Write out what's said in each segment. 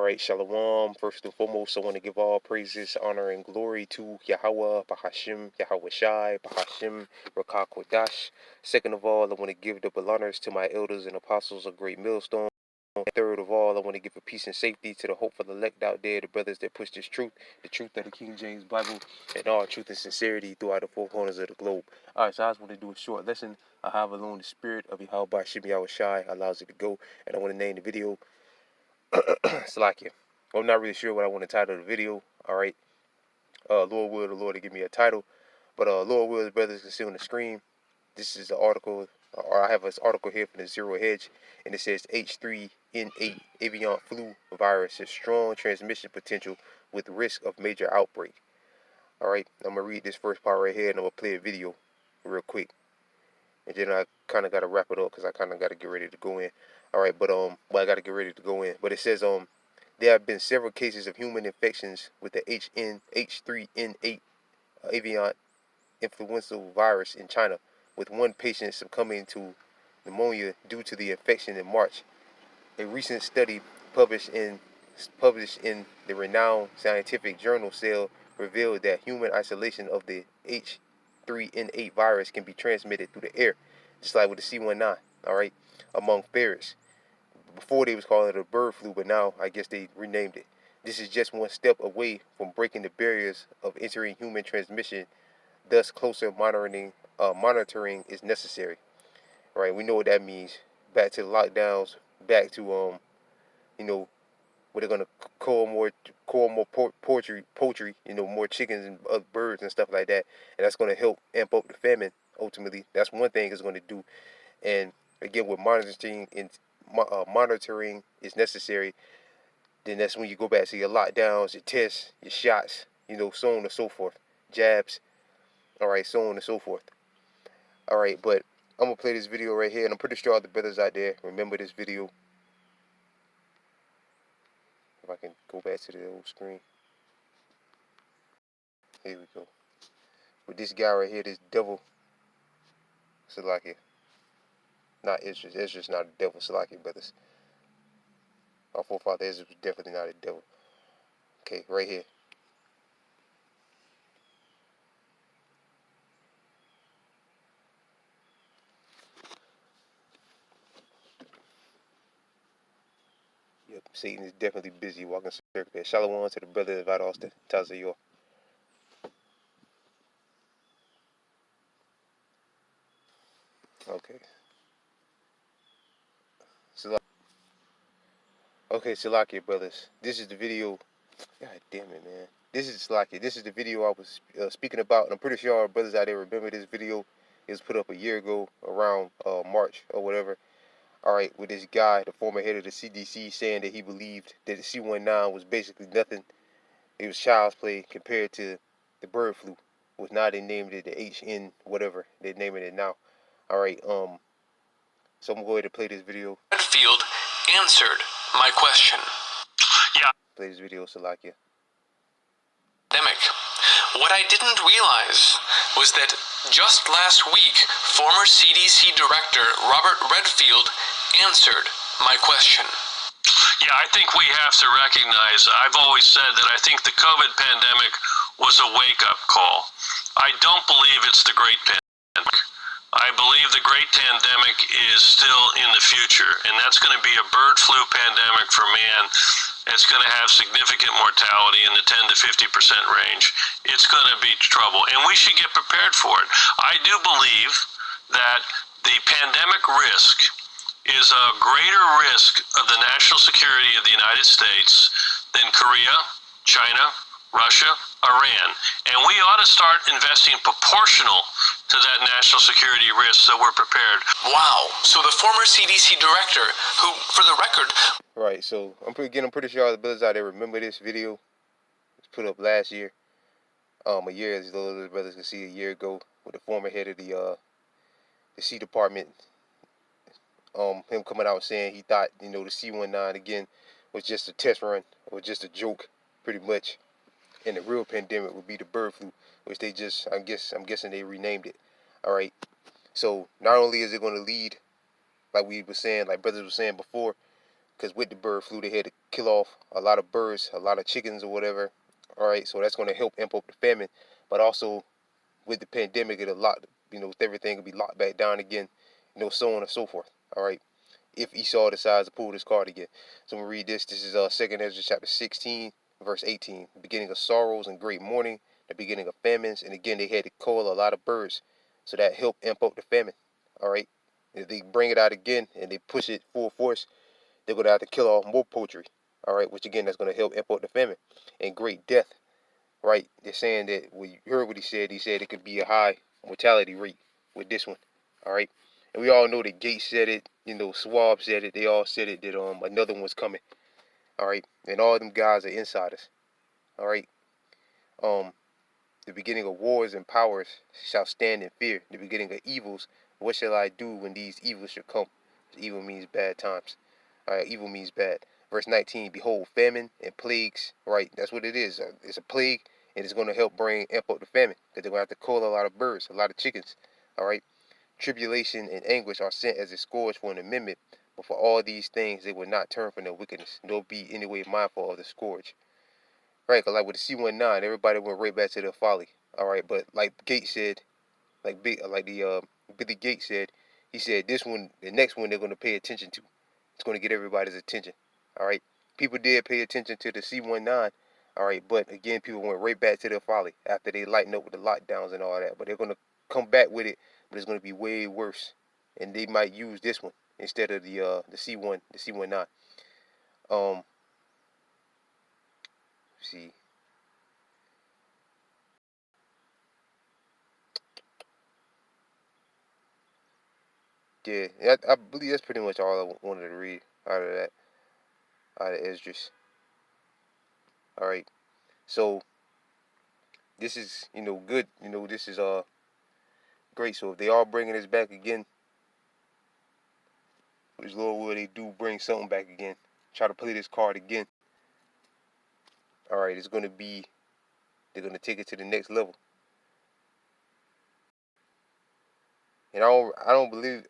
Alright, Shalom. First and foremost, I want to give all praises, honor, and glory to Yahweh, Bahashim, Yahweh Shai, Bahashim, Rakah Kodash. Second of all, I want to give double honors to my elders and apostles of Great Millstone. And third of all, I want to give a peace and safety to the hopeful elect out there, the brothers that push this truth, the truth of the King James Bible, and all truth and sincerity throughout the four corners of the globe. Alright, so I just want to do a short lesson. I have alone the spirit of Yahweh Bahashim, Yahweh Shai allows it to go, and I want to name the video Salakia. I'm not really sure what I want to title the video. Alright. Lord will the Lord to give me a title. But Lord will, brothers can see on the screen. This is the article, or I have this article here from the Zero Hedge, and it says H3N8 avian flu virus has strong transmission potential with risk of major outbreak. Alright, I'm gonna read this first part right here and I'm gonna play a video real quick. And then I kind of got to wrap it up because I kind of got to get ready to go in. Alright, but I got to get ready to go in. But it says there have been several cases of human infections with the H3N8 avian influenza virus in China, with one patient succumbing to pneumonia due to the infection in March. A recent study published in the renowned scientific journal Cell revealed that human isolation of the H3N8 virus can be transmitted through the air, just like with the C19, alright, among ferrets. Before they was calling it a bird flu, but now I guess they renamed it. This is just one step away from breaking the barriers of entering human transmission. Thus, closer monitoring is necessary. Right? We know what that means. Back to the lockdowns. Back to where they're gonna call more poultry. More chickens and other birds and stuff like that, and that's gonna help amp up the famine. Ultimately, that's one thing it's gonna do. And again, with monitoring is necessary, then that's when you go back to your lockdowns, your tests, your shots, so on and so forth, jabs, all right, so on and so forth. All right, but I'm gonna play this video right here, and I'm pretty sure all the brothers out there remember this video. If I can go back to the old screen, here we go. With this guy right here, this devil, Salakia, not Israel. Israel's not a devil, Salakia, brothers. Our forefather Israel was definitely not a devil. Okay, right here. Yep, Satan is definitely busy walking circuit there. Shalom to the brother of Austin, Tazayor. Okay. Salakia, brothers. This is the video. God damn it, man. This is Salakia. This is the video I was speaking about, and I'm pretty sure our brothers out there remember this video. It was put up a year ago, around March or whatever. All right, with this guy, the former head of the CDC, saying that he believed that the C19 was basically nothing. It was child's play compared to the bird flu. Was now they named it the HN whatever. They're naming it now. All right, so I'm gonna go ahead and play this video. Redfield answered my question. Yeah. Play this video, Salakia. What I didn't realize was that just last week, former CDC Director Robert Redfield answered my question. Yeah, I think we have to recognize, I've always said that I think the COVID pandemic was a wake-up call. I don't believe it's the great pandemic. I believe the great pandemic is still in the future, and that's going to be a bird flu pandemic for man. It's going to have significant mortality in the 10 to 50% range. It's going to be trouble, and we should get prepared for it. I do believe that the pandemic risk is a greater risk of the national security of the United States than Korea, China, Russia, Iran. And we ought to start investing proportional to that national security risk so we're prepared. Wow. So the former CDC director, who, for the record... Right, so I'm pretty sure all the brothers out there remember this video. It was put up last year. A year, as those brothers can see, a year ago, with the former head of the C department. Him coming out saying he thought, the C19 again was just a test run, or just a joke, pretty much. And the real pandemic would be the bird flu, which they just, I'm guessing they renamed it. All right. So not only is it going to lead, like we were saying, like brothers were saying before, because with the bird flu, they had to kill off a lot of birds, a lot of chickens or whatever. All right, so that's going to help amp up the famine. But also with the pandemic, it'll lock, everything will be locked back down again, so on and so forth. All right, if Esau decides to pull this card again. So I'm gonna read this. This is 2nd Ezra chapter 16, verse 18. The beginning of sorrows and great mourning, the beginning of famines, and again they had to cull a lot of birds, so that helped amp up the famine. All right, if they bring it out again and they push it full force, they're gonna have to kill off more poultry. All right, which again that's gonna help amp up the famine and great death. Right, they're saying that, well, you heard what he said. He said it could be a high mortality rate with this one. All right, and we all know that Gates said it. Swab said it. They all said it, that another one's coming. All right, and all them guys are insiders. All right, the beginning of wars and powers shall stand in fear. The beginning of evils. What shall I do when these evils shall come? Evil means bad times. All right, evil means bad. Verse 19, behold, famine and plagues. Right, that's what it is. It's a plague, and it's going to help amp up the famine, because they're going to have to kill a lot of birds, a lot of chickens. All right, tribulation and anguish are sent as a scourge for an amendment, but for all these things they will not turn from their wickedness, nor be any way mindful of the scourge. Right, because like with the C-19, everybody went right back to their folly. All right, but like Gates said, Billy Gates said, he said this one, the next one, they're going to pay attention to. It's going to get everybody's attention. All right, people did pay attention to the C-19. All right, but again, people went right back to their folly after they lightened up with the lockdowns and all that. But they're going to come back with it, but it's going to be way worse, and they might use this one instead of the C-19. See. Yeah, I believe that's pretty much all I wanted to read out of that, out of Esdras. All right, so this is, good. This is great. So if they are bringing this back again, which Lord will, they do bring something back again, try to play this card again. All right, it's gonna be, they're gonna take it to the next level. And I don't believe.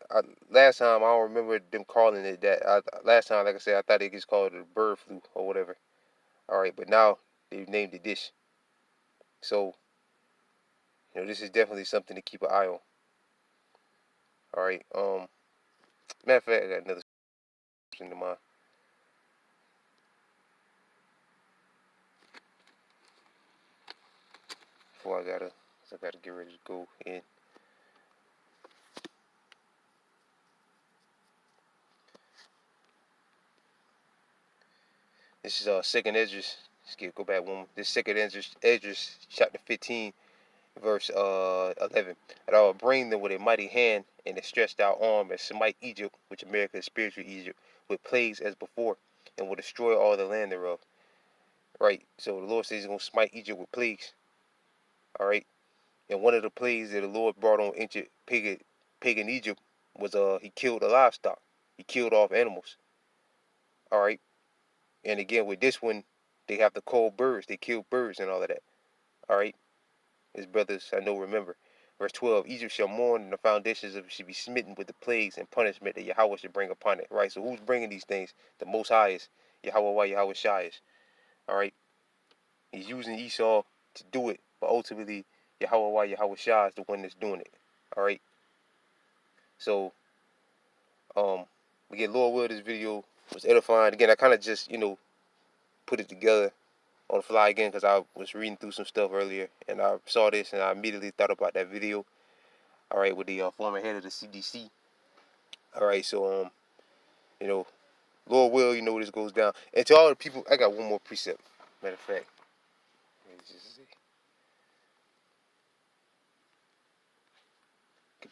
Last time I don't remember them calling it that. Last time, like I said, I thought they just called it a bird flu or whatever. All right, but now they've named it this. So this is definitely something to keep an eye on. All right. Matter of fact, I got another thing to mind. Before I gotta get ready to go in. This is 2nd Esdras. Let's go back one. This 2nd Esdras chapter 15, verse 11. And I will bring them with a mighty hand and a stretched out arm and smite Egypt, which America is spiritual Egypt, with plagues as before, and will destroy all the land thereof. Right. So the Lord says He's gonna smite Egypt with plagues. All right. And one of the plagues that the Lord brought on ancient pagan Egypt was He killed the livestock. He killed off animals. All right. And again with this one, they have to cull birds. They kill birds and all of that. All right. His brothers, I know, remember. Verse 12, Egypt shall mourn, and the foundations of it shall be smitten with the plagues and punishment that Yahweh should bring upon it. Right. So who's bringing these things? The Most High is Yahweh, Yahweh Shai is. All right. He's using Esau to do it, but ultimately Yahweh, Yahweh Shai is the one that's doing it. All right. So, again, Lord will, this video was edifying. Again, I kind of just, put it together on the fly again because I was reading through some stuff earlier and I saw this and I immediately thought about that video. All right, with the former head of the CDC. All right, so Lord will, this goes down. And to all the people, I got one more precept. Matter of fact,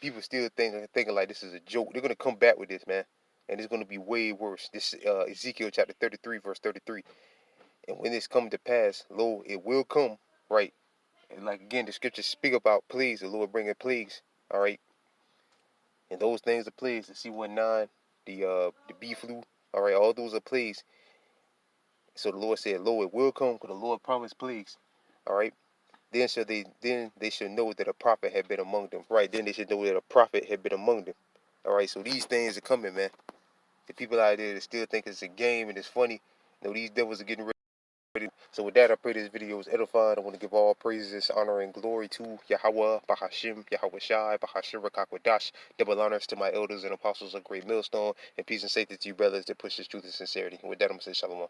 people still thinking like this is a joke. They're gonna come back with this, man, and it's gonna be way worse. This Ezekiel chapter 33, verse 33. And when this come to pass, lo, it will come, right? And like again, the scriptures speak about plagues, the Lord bringing plagues, all right? And those things are plagues, the C-19, the bee flu, all right, all those are plagues. So the Lord said, lo, it will come, because the Lord promised plagues, all right? Then they should know that a prophet had been among them, right? Then they should know that a prophet had been among them, all right? So these things are coming, man. The people out there that still think it's a game and it's funny, these devils are getting ready. So with that, I pray this video is edifying. I want to give all praises, honor, and glory to Yahweh, Bahashim, Yahweh Shai, Bahashim Rakakwadash. Double honors to my elders and apostles of Great Millstone, and peace and safety to you brothers that push this truth and sincerity. And with that, I'm going to say shalom.